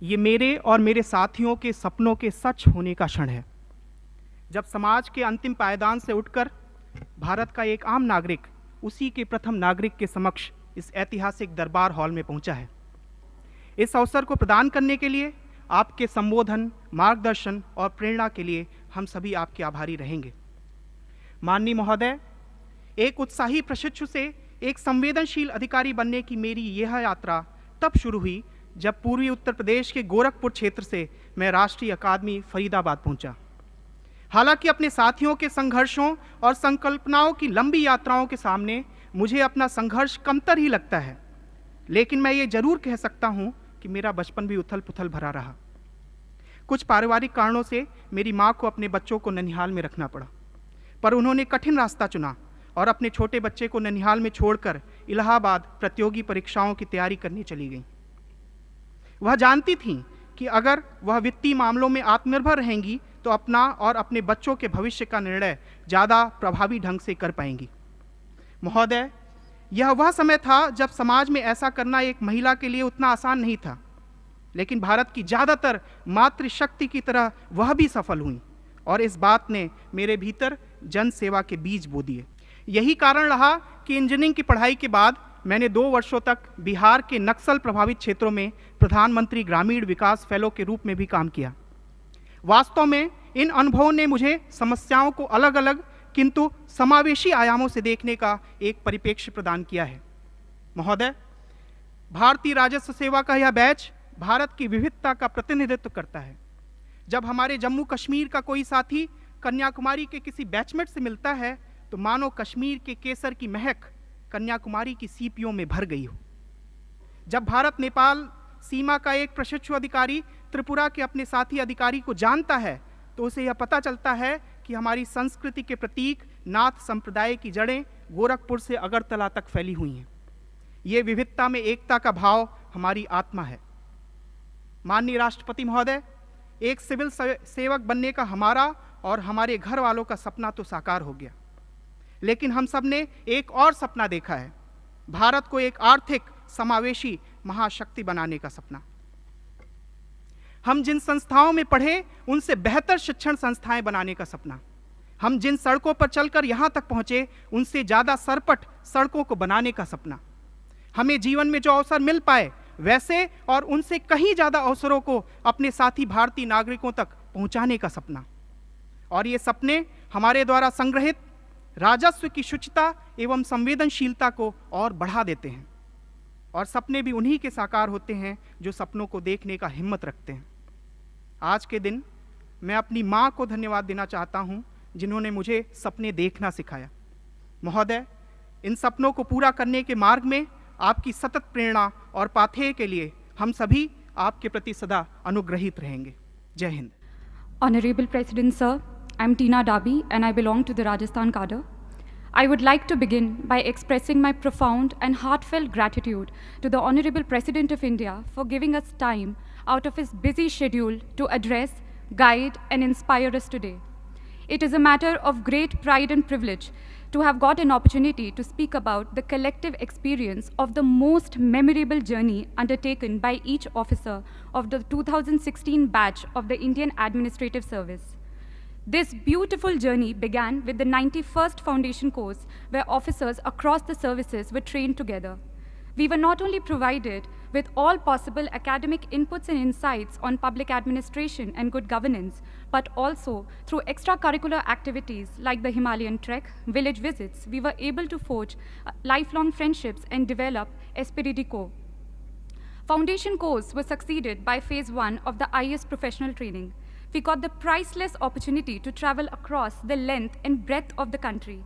ये मेरे और मेरे साथियों के सपनों के सच होने का क्षण है, जब समाज के अंतिम पायदान से उठकर भारत का एक आम नागरिक उसी के प्रथम नागरिक के समक्ष इस ऐतिहासिक दरबार हॉल में पहुंचा है। इस अवसर को प्रदान करने के लिए आपके संबोधन, मार्गदर्शन और प्रेरणा के लिए हम सभी आपके आभारी रहेंगे। माननीय महोदय, एक उत्साही प्रशिक्षु से एक संवेदनशील अधिकारी बनने की मेरी यह यात्रा तब शुरू हुई जब पूर्वी उत्तर प्रदेश के गोरखपुर क्षेत्र से मैं राष्ट्रीय अकादमी फरीदाबाद पहुंचा। हालांकि अपने साथियों के संघर्षों और संकल्पनाओं की लंबी यात्राओं के सामने मुझे अपना संघर्ष कमतर ही लगता है, लेकिन मैं ये जरूर कह सकता हूं कि मेरा बचपन भी उथल पुथल भरा रहा। कुछ पारिवारिक कारणों से मेरी मां को अपने बच्चों को ननिहाल में रखना पड़ा, पर उन्होंने कठिन रास्ता चुना और अपने छोटे बच्चे को ननिहाल में छोड़कर इलाहाबाद प्रतियोगी परीक्षाओं की तैयारी करने चली गईं। वह जानती थीं कि अगर वह वित्तीय मामलों में आत्मनिर्भर रहेंगी तो अपना और अपने बच्चों के भविष्य का निर्णय ज़्यादा प्रभावी ढंग से कर पाएंगी। महोदय, यह वह समय था जब समाज में ऐसा करना एक महिला के लिए उतना आसान नहीं था, लेकिन भारत की ज़्यादातर मातृशक्ति की तरह वह भी सफल हुई और इस बात ने मेरे भीतर जन सेवा के बीज बो दिए। यही कारण रहा कि इंजीनियरिंग की पढ़ाई के बाद मैंने 2 वर्षों तक बिहार के नक्सल प्रभावित क्षेत्रों में प्रधानमंत्री ग्रामीण विकास फेलो के रूप में भी काम किया। वास्तव में इन अनुभवों ने मुझे समस्याओं को अलग अलग किंतु समावेशी आयामों से देखने का एक परिप्रेक्ष्य प्रदान किया है। महोदय, भारतीय राजस्व सेवा का यह बैच भारत की विविधता का प्रतिनिधित्व करता है। जब हमारे जम्मू कश्मीर का कोई साथी कन्याकुमारी के किसी बैचमेट से मिलता है तो मानो कश्मीर के केसर की महक कन्याकुमारी की सीपियों में भर गई हो। जब भारत नेपाल सीमा का एक प्रशिक्षु अधिकारी त्रिपुरा के अपने साथी अधिकारी को जानता है तो उसे यह पता चलता है कि हमारी संस्कृति के प्रतीक नाथ संप्रदाय की जड़ें गोरखपुर से अगरतला तक फैली हुई हैं। ये विविधता में एकता का भाव हमारी आत्मा है। माननीय राष्ट्रपति महोदय, एक सिविल सेवक बनने का हमारा और हमारे घर वालों का सपना तो साकार हो गया, लेकिन हम सब ने एक और सपना देखा है, भारत को एक आर्थिक समावेशी महाशक्ति बनाने का सपना। हम जिन संस्थाओं में पढ़े उनसे बेहतर शिक्षण संस्थाएं बनाने का सपना। हम जिन सड़कों पर चलकर यहां तक पहुंचे उनसे ज्यादा सरपट सड़कों को बनाने का सपना। हमें जीवन में जो अवसर मिल पाए वैसे और उनसे कहीं ज्यादा अवसरों को अपने साथी भारतीय नागरिकों तक पहुंचाने का सपना। और ये सपने हमारे द्वारा संग्रहित राजस्व की शुचिता एवं संवेदनशीलता को और बढ़ा देते हैं। और सपने भी उन्हीं के साकार होते हैं जो सपनों को देखने का हिम्मत रखते हैं। आज के दिन मैं अपनी माँ को धन्यवाद देना चाहता हूँ जिन्होंने मुझे सपने देखना सिखाया। महोदय, इन सपनों को पूरा करने के मार्ग में आपकी सतत प्रेरणा और पाथेय के लिए हम सभी आपके प्रति सदा अनुग्रहित रहेंगे। जय Hind. Honorable President Sir, I'm Tina Dabi and I belong to the Rajasthan cadre. I would like to begin by expressing my profound and heartfelt gratitude to the Honorable President of India for giving us time out of his busy schedule to address, guide, and inspire us today. It is a matter of great pride and privilege to have got an opportunity to speak about the collective experience of the most memorable journey undertaken by each officer of the 2016 batch of the Indian Administrative Service. This beautiful journey began with the 91st Foundation course, where officers across the services were trained together. We were not only provided with all possible academic inputs and insights on public administration and good governance, but also through extracurricular activities like the Himalayan trek, village visits, we were able to forge lifelong friendships and develop esprit de corps. Foundation course was succeeded by phase 1 of the IAS professional training. We got the priceless opportunity to travel across the length and breadth of the country.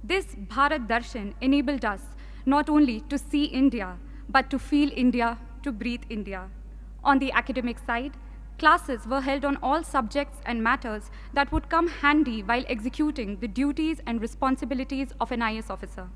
This Bharat Darshan enabled us not only to see India, but to feel India, to breathe India. On the academic side, classes were held on all subjects and matters that would come handy while executing the duties and responsibilities of an IAS officer.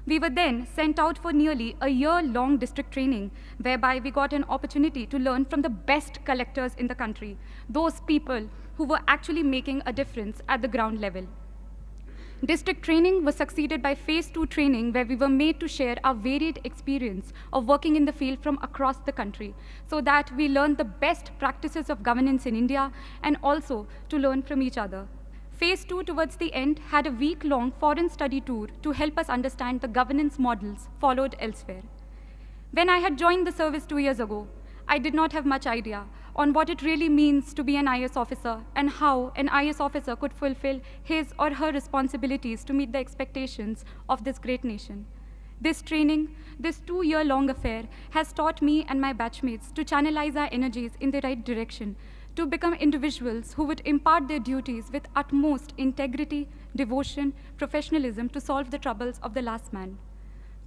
We were then sent out for nearly a year-long district training, whereby we got an opportunity to learn from the best collectors in the country, those people who were actually making a difference at the ground level. District training was succeeded by phase 2 training, where we were made to share our varied experience of working in the field from across the country, so that we learned the best practices of governance in India and also to learn from each other. Phase 2 towards the end had a week-long foreign study tour to help us understand the governance models followed elsewhere. When I had joined the service 2 years ago, I did not have much idea on what it really means to be an IS officer and how an IS officer could fulfill his or her responsibilities to meet the expectations of this great nation. This training, this 2-year-long affair, has taught me and my batchmates to channelize our energies in the right direction, to become individuals who would impart their duties with utmost integrity, devotion, professionalism to solve the troubles of the last man.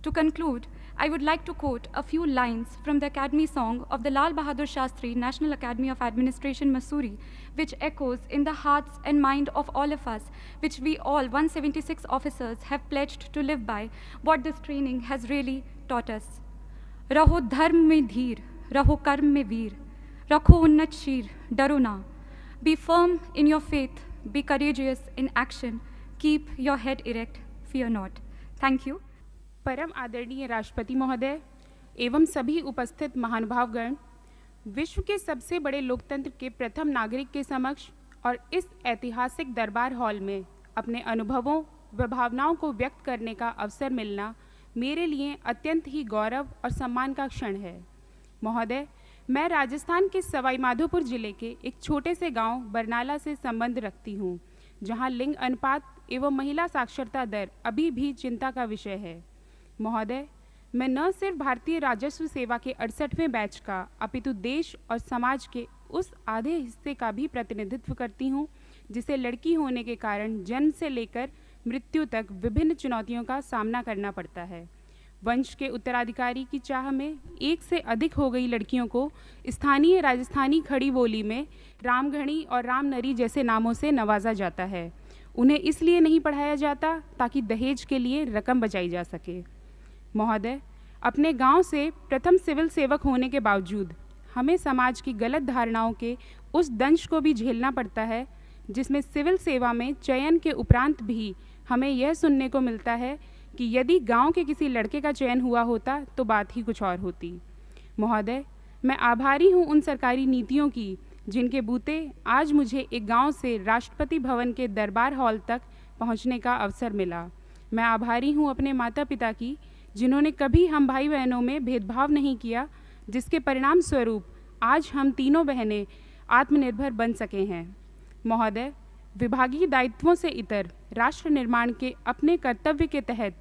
To conclude, I would like to quote a few lines from the Academy song of the Lal Bahadur Shastri National Academy of Administration, Mussoorie, which echoes in the hearts and mind of all of us, which we all 176 officers have pledged to live by, what this training has really taught us. Raho dharm mein dheer, raho karm mein veer, rakho unnat sheer, daro na. Be firm in your faith, be courageous in action, keep your head erect, fear not. Thank you. परम आदरणीय राष्ट्रपति महोदय एवं सभी उपस्थित महानुभावगण, विश्व के सबसे बड़े लोकतंत्र के प्रथम नागरिक के समक्ष और इस ऐतिहासिक दरबार हॉल में अपने अनुभवों व भावनाओं को व्यक्त करने का अवसर मिलना मेरे लिए अत्यंत ही गौरव और सम्मान का क्षण है। महोदय, मैं राजस्थान के सवाई माधोपुर जिले के एक छोटे से गांव बरनाला से संबंध रखती हूं, जहां लिंग अनुपात एवं महिला साक्षरता दर अभी भी चिंता का विषय है। महोदय, मैं न सिर्फ भारतीय राजस्व सेवा के 68वें बैच का अपितु देश और समाज के उस आधे हिस्से का भी प्रतिनिधित्व करती हूं, जिसे लड़की होने के कारण जन्म से लेकर मृत्यु तक विभिन्न चुनौतियों का सामना करना पड़ता है। वंश के उत्तराधिकारी की चाह में एक से अधिक हो गई लड़कियों को स्थानीय राजस्थानी खड़ी बोली में रामघणी और रामनरी जैसे नामों से नवाजा जाता है। उन्हें इसलिए नहीं पढ़ाया जाता ताकि दहेज के लिए रकम बचाई जा सके। महोदय, अपने गांव से प्रथम सिविल सेवक होने के बावजूद हमें समाज की गलत धारणाओं के उस दंश को भी झेलना पड़ता है, जिसमें सिविल सेवा में चयन के उपरांत भी हमें यह सुनने को मिलता है कि यदि गांव के किसी लड़के का चयन हुआ होता तो बात ही कुछ और होती। महोदय, मैं आभारी हूं उन सरकारी नीतियों की जिनके बूते आज मुझे एक गांव से राष्ट्रपति भवन के दरबार हॉल तक पहुंचने का अवसर मिला। मैं आभारी हूं अपने माता पिता की, जिन्होंने कभी हम भाई बहनों में भेदभाव नहीं किया, जिसके परिणाम स्वरूप आज हम तीनों बहनें आत्मनिर्भर बन सके हैं। महोदय, विभागीय दायित्वों से इतर राष्ट्र निर्माण के अपने कर्तव्य के तहत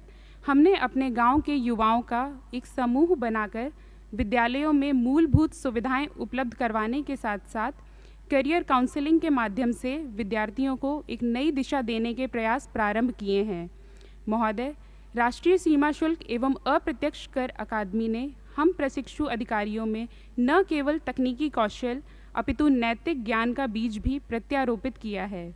हमने अपने गांव के युवाओं का एक समूह बनाकर विद्यालयों में मूलभूत सुविधाएं उपलब्ध करवाने के साथ साथ करियर काउंसलिंग के माध्यम से विद्यार्थियों को एक नई दिशा देने के प्रयास प्रारंभ किए हैं। महोदय, राष्ट्रीय सीमा शुल्क एवं अप्रत्यक्ष कर अकादमी ने हम प्रशिक्षु अधिकारियों में न केवल तकनीकी कौशल अपितु नैतिक ज्ञान का बीज भी प्रत्यारोपित किया है।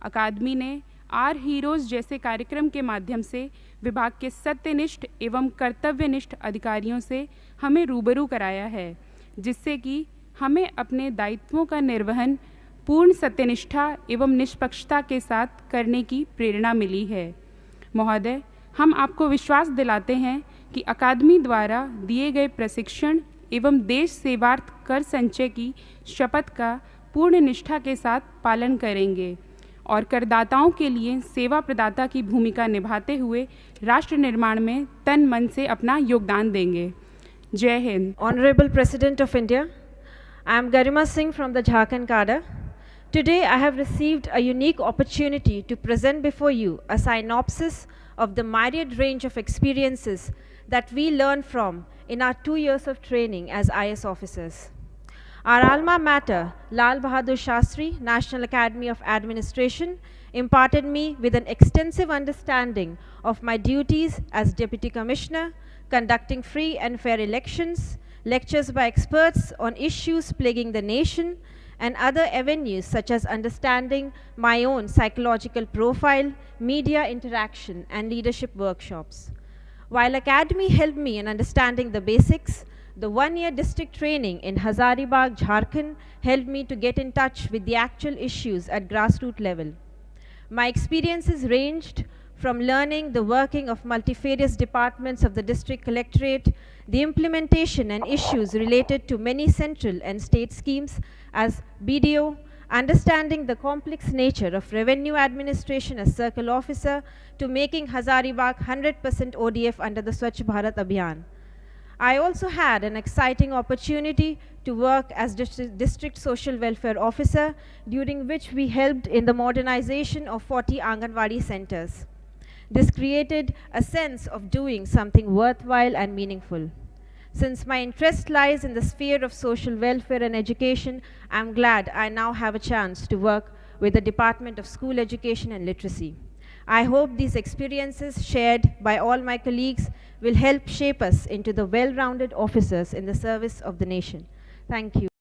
अकादमी ने आर हीरोज़ जैसे कार्यक्रम के माध्यम से विभाग के सत्यनिष्ठ एवं कर्तव्यनिष्ठ अधिकारियों से हमें रूबरू कराया है, जिससे कि हमें अपने दायित्वों का निर्वहन पूर्ण सत्यनिष्ठा एवं निष्पक्षता के साथ करने की प्रेरणा मिली है। महोदय, हम आपको विश्वास दिलाते हैं कि अकादमी द्वारा दिए गए प्रशिक्षण एवं देश सेवार्थ कर संचय की शपथ का पूर्ण निष्ठा के साथ पालन करेंगे और करदाताओं के लिए सेवा प्रदाता की भूमिका निभाते हुए राष्ट्र निर्माण में तन मन से अपना योगदान देंगे। जय Hind. Honorable President of India, I am Garima Singh from the Jharkhand cadre. Today I have received a unique opportunity to present before you a synopsis of the myriad range of experiences that we learned from in our 2 years of training as IS officers. Our alma mater, Lal Bahadur Shastri National Academy of Administration, imparted me with an extensive understanding of my duties as Deputy Commissioner, conducting free and fair elections, lectures by experts on issues plaguing the nation, and other avenues such as understanding my own psychological profile, media interaction, and leadership workshops. While Academy helped me in understanding the basics, the 1-year district training in Hazaribagh, Jharkhand helped me to get in touch with the actual issues at grassroots level. My experiences ranged from learning the working of multifarious departments of the district collectorate, the implementation and issues related to many central and state schemes as BDO, understanding the complex nature of revenue administration as circle officer, to making Hazaribagh 100% ODF under the Swachh Bharat Abhiyan. I also had an exciting opportunity to work as district social welfare officer, during which we helped in the modernization of 40 Anganwadi centers. This created a sense of doing something worthwhile and meaningful. Since my interest lies in the sphere of social welfare and education, I am glad I now have a chance to work with the Department of School Education and Literacy. I hope these experiences shared by all my colleagues will help shape us into the well-rounded officers in the service of the nation. Thank you.